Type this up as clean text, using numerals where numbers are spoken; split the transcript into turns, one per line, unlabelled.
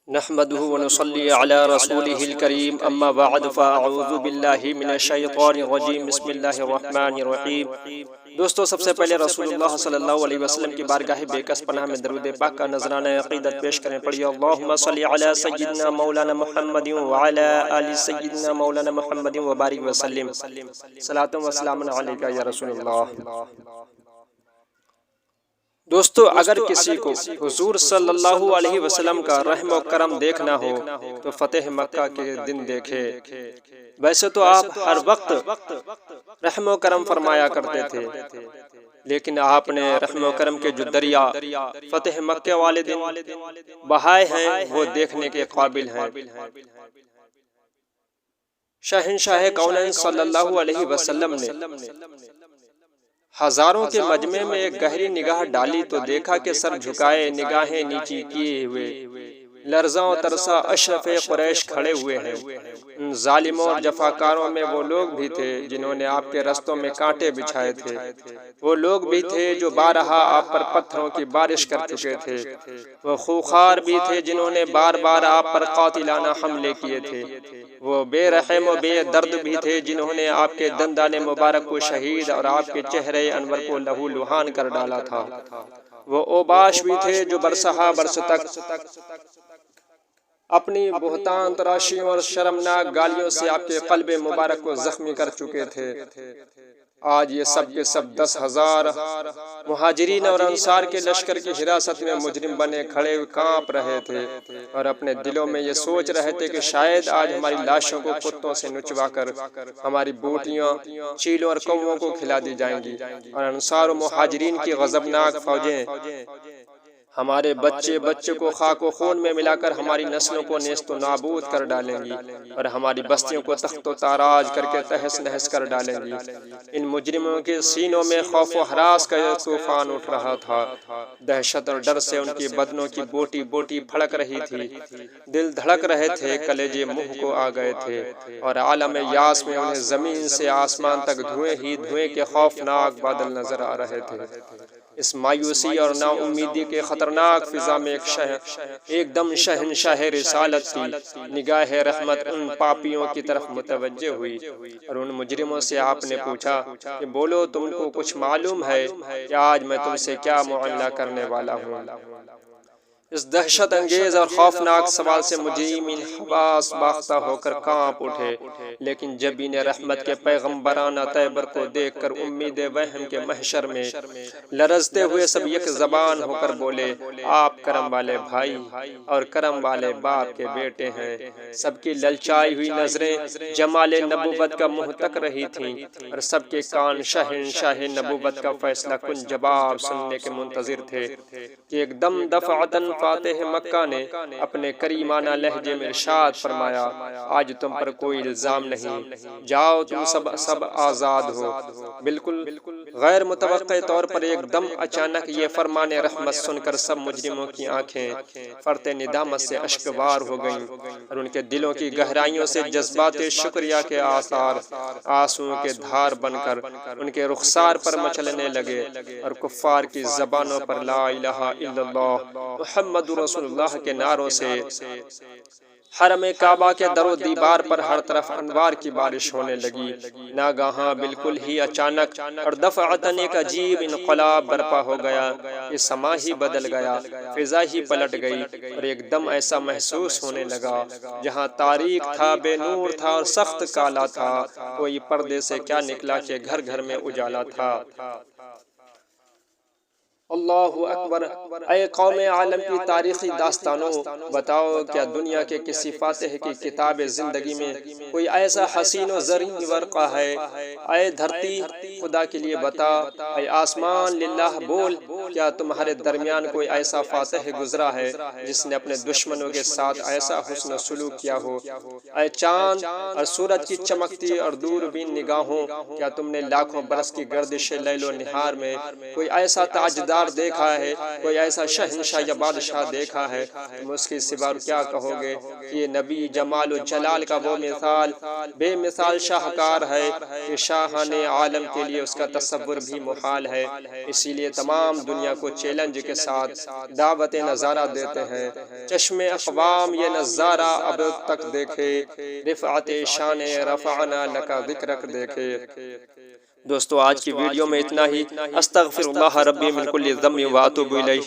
نحمده ونصلي على رسوله الكريم اما بعد فاعوذ باللہ من الشیطان الرجیم بسم اللہ الرحمن الرحیم۔ دوستو، سب سے پہلے رسول اللہ صلی اللہ علیہ وسلم کی بارگاہ بے کس پناہ میں درود پاک کا نذرانہ عقیدت پیش کریں۔ پڑھیے اللہم صلی علی سیدنا مولانا محمد وعلی آل سیدنا مولانا محمد وبارک وسلم۔ صلاۃ و سلام علیک یا رسول اللہ۔ دوستو، اگر کسی کو حضور صلی اللہ علیہ وسلم کا رحم و کرم دیکھنا ہو تو فتح مکہ کے دن دیکھے۔ ویسے تو آپ ہر وقت رحم و کرم فرمایا کرتے تھے، لیکن آپ نے رحم و کرم کے جو دریا فتح مکہ والے دن بہائے ہیں وہ دیکھنے کے قابل ہیں۔ شہنشاہ کونین صلی اللہ علیہ وسلم نے ہزاروں کے مجمع میں ایک گہری نگاہ ڈالی تو دیکھا کہ سر جھکائے نگاہیں نیچی کیے ہوئے لرزاں و ترسا اشرف قریش کھڑے ہوئے ہیں۔ ان ظالموں اور جفاکاروں میں وہ لوگ بھی تھے جنہوں نے آپ کے رستوں میں کانٹے بچھائے تھے، وہ لوگ بھی تھے جو بارہا آپ پر پتھروں کی بارش کر چکے تھے، وہ خوخار بھی تھے جنہوں نے بار بار آپ پر قاتلانہ حملے کیے تھے، وہ بے رحم و بے درد بھی تھے جنہوں نے آپ کے دندان مبارک کو شہید اور آپ کے چہرے انور کو لہو لہان کر ڈالا تھا، وہ اوباش بھی تھے جو برسہا برس تک اپنی بہتان تراشیوں اور شرمناک گالیوں سے آپ کے قلب مبارک کو زخمی کر چکے تھے۔ آج یہ سب کے سب 10,000 مہاجرین اور انصار کے لشکر کی حراست میں مجرم بنے کھڑے کانپ رہے تھے اور اپنے دلوں میں یہ سوچ رہے تھے کہ شاید آج ہماری لاشوں کو کتوں سے نچوا کر ہماری بوٹیاں چیلوں اور کووں کو کھلا دی جائیں گی، اور انصار و مہاجرین کی غضبناک فوجیں ہمارے بچے کو خاک و خون میں ملا کر ہماری نسلوں کو نیست و نابود کر ڈالیں گی اور ہماری بستیوں کو تخت و تاراج کر کے تہس نہس کر ڈالیں گی۔ ان مجرموں کے سینوں میں خوف و ہراس کا طوفان اٹھ رہا تھا، دہشت اور ڈر سے ان کی بدنوں کی بوٹی بوٹی پھڑک رہی تھی، دل دھڑک رہے تھے، کلیجے منہ کو آ گئے تھے، اور عالم یاس میں انہیں زمین سے آسمان تک دھوئیں ہی دھوئیں کے خوفناک بادل نظر آ رہے تھے۔ اس مایوسی اور نا امیدی کے خطرناک فضا میں ایک دم شہنشاہ رسالت کی نگاہ رحمت ان پاپیوں کی طرف متوجہ ہوئی اور ان مجرموں سے آپ نے پوچھا کہ بولو، تم کو کچھ معلوم ہے کہ آج میں تم سے کیا معاملہ کرنے والا ہوں؟ اس دہشت انگیز اور خوفناک سوال سے مجرمین حواس باختہ ہو کر کانپ اٹھے، لیکن جب انہیں رحمت کے پیغمبرانہ تیبر کو دیکھ کر امید وہم کے محشر میں لرزتے ہوئے سب یک زبان ہو کر بولے، آپ کرم والے بھائی اور کرم والے باپ کے بیٹے ہیں۔ سب کی للچائی ہوئی نظریں جمال نبوت کا منہ تک رہی تھیں اور سب کے کان شہنشاہ نبوت کا فیصلہ کن جواب سننے کے منتظر تھے کہ ایک دم دفعتاً فاتح مکہ نے اپنے کریمانہ لہجے میں ارشاد فرمایا، آج تم پر کوئی الزام نہیں، جاؤ تم سب آزاد ہو۔ بالکل غیر متوقع طور پر ایک دم اچانک یہ فرمان رحمت سن کر سب مجرموں کی آنکھیں فرط ندامت سے اشکبار ہو گئیں اور ان کے دلوں کی گہرائیوں سے جذبات شکریہ کے آثار آنسوؤں کے دھار بن کر ان کے رخسار پر مچلنے لگے اور کفار کی زبانوں پر لا الہ الا اللہ محمد رسول اللہ کے نعروں سے حرم کعبہ کے در و دیوار پر ہر طرف انوار کی بارش ہونے لگی۔ ناگہاں بالکل ہی اچانک اور دفعتاً ایک عجیب انقلاب برپا ہو گیا، یہ سما ہی بدل گیا، فضا ہی پلٹ گئی اور ایک دم ایسا محسوس ہونے لگا جہاں تاریک تھا، بے نور تھا اور سخت کالا تھا، کوئی پردے سے کیا نکلا کہ گھر گھر میں اجالا تھا۔ اللہ اکبر! اے قوم عالم کی تاریخی داستانوں، بتاؤ کیا دنیا کے کسی فاتح کی کتاب زندگی میں کوئی ایسا حسین و زرین ورقہ ہے؟ اے دھرتی خدا کے لیے بتا، اے آسمان للہ بول، کیا تمہارے درمیان کوئی ایسا فاتح گزرا ہے جس نے اپنے دشمنوں کے ساتھ ایسا حسن و سلوک کیا ہو؟ اے چاند اور سورج کی چمکتی اور دوربین نگاہوں، کیا تم نے لاکھوں برس کی گردش لیل و نہار میں کوئی ایسا تاجدار تاجدار دیکھا ہے، کوئی ایسا شہنشاہ یا بادشاہ دیکھا ہے، تم اس کی سوا کیا کہو گے؟ یہ نبی جمال و جلال کا وہ مثال بے مثال شاہکار ہے کہ شاہان عالم کے لیے اس کا تصور بھی محال ہے۔ اسی لیے تمام دنیا کو چیلنج کے ساتھ دعوت نظارہ دیتے ہیں، چشم اقوام یہ نظارہ اب تک دیکھے، رفعت شان رفعنا لکا ذکرک دیکھے۔ دوستو آج کی ویڈیو میں اتنا ہی۔ استغفر اللہ ربی من کل ذنب و اتوب الیہ۔